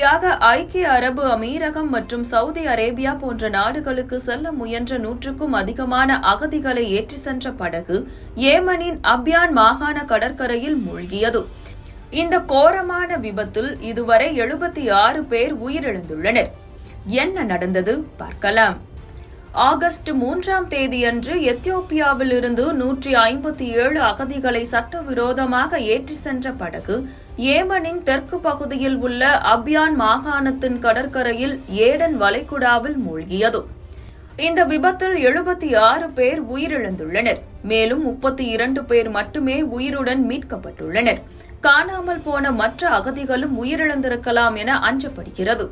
வழியாக ஐக்கிய அரபு அமீரகம் மற்றும் சவுதி அரேபியா போன்ற நாடுகளுக்கு செல்ல முயன்ற 100க்கும் அதிகமான அகதிகளை ஏற்றி சென்ற படகு ஏமனின் அப்யான் மாகாண கடற்கரையில் மூழ்கியது. இந்த கோரமான விபத்தில் இதுவரை 76 பேர் உயிரிழந்துள்ளனர். என்ன நடந்தது பார்க்கலாம். ஆகஸ்ட் 3ஆம் தேதியன்று எத்தியோப்பியாவில் இருந்து 157 அகதிகளை சட்டவிரோதமாக ஏற்றி சென்ற படகு ஏமனின் தெற்கு பகுதியில் உள்ள அப்யான் மாகாணத்தின் கடற்கரையில் ஏடன் வளைகுடாவில் மூழ்கியது. இந்த விபத்தில் 76 பேர் உயிரிழந்துள்ளனர். மேலும் 32 பேர் மட்டுமே உயிருடன் மீட்கப்பட்டுள்ளனர். காணாமல் போன மற்ற அகதிகளும் உயிரிழந்திருக்கலாம் என அஞ்சப்படுகிறது.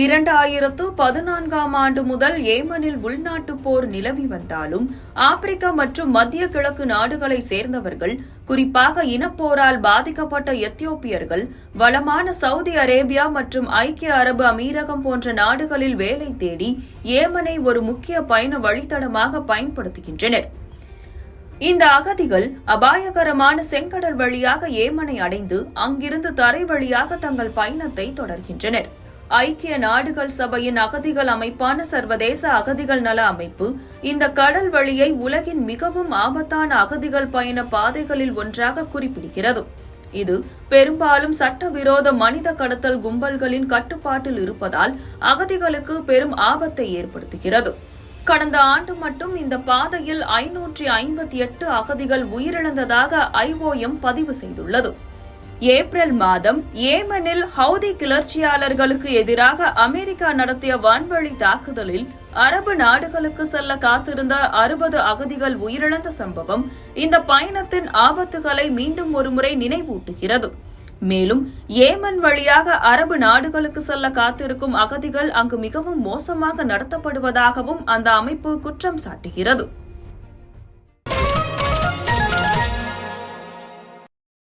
2014ஆம் ஆண்டு முதல் ஏமனில் உள்நாட்டு போர் நிலவி வந்தாலும் ஆப்பிரிக்கா மற்றும் மத்திய கிழக்கு நாடுகளை சேர்ந்தவர்கள், குறிப்பாக இனப்போரால் பாதிக்கப்பட்ட எத்தியோப்பியர்கள் வளமான சவுதி அரேபியா மற்றும் ஐக்கிய அரபு அமீரகம் போன்ற நாடுகளில் வேலை தேடி ஏமனை ஒரு முக்கிய பயண வழித்தடமாக பயன்படுத்துகின்றனர். இந்த அகதிகள் அபாயகரமான செங்கடல் வழியாக ஏமனை அடைந்து அங்கிருந்து தரை வழியாக தங்கள் பயணத்தை தொடர்கின்றனர். ஐக்கிய நாடுகள் சபையின் அகதிகள் அமைப்பான சர்வதேச அகதிகள் நல அமைப்பு இந்த கடல் வழியை உலகின் மிகவும் ஆபத்தான அகதிகள் பயண பாதைகளில் ஒன்றாக குறிப்பிடுகிறது. இது பெரும்பாலும் சட்டவிரோத மனித கடத்தல் கும்பல்களின் கட்டுப்பாட்டில் இருப்பதால் அகதிகளுக்கு பெரும் ஆபத்தை ஏற்படுத்துகிறது. கடந்த ஆண்டு மட்டும் இந்த பாதையில் 558 அகதிகள் உயிரிழந்ததாக IOM பதிவு செய்துள்ளது. ஏப்ரல் மாதம் ஏமனில் ஹவுதி கிளர்ச்சியாளர்களுக்கு எதிராக அமெரிக்கா நடத்திய வான்வழி தாக்குதலில் அரபு நாடுகளுக்கு செல்ல காத்திருந்த 60 அகதிகள் உயிரிழந்த சம்பவம் இந்த பயணத்தின் ஆபத்துகளை மீண்டும் ஒருமுறை நினைவூட்டுகிறது. மேலும் ஏமன் வழியாக அரபு நாடுகளுக்கு செல்ல காத்திருக்கும் அகதிகள் அங்கு மிகவும் மோசமாக நடத்தப்படுவதாகவும் அந்த அமைப்பு குற்றம் சாட்டுகிறது.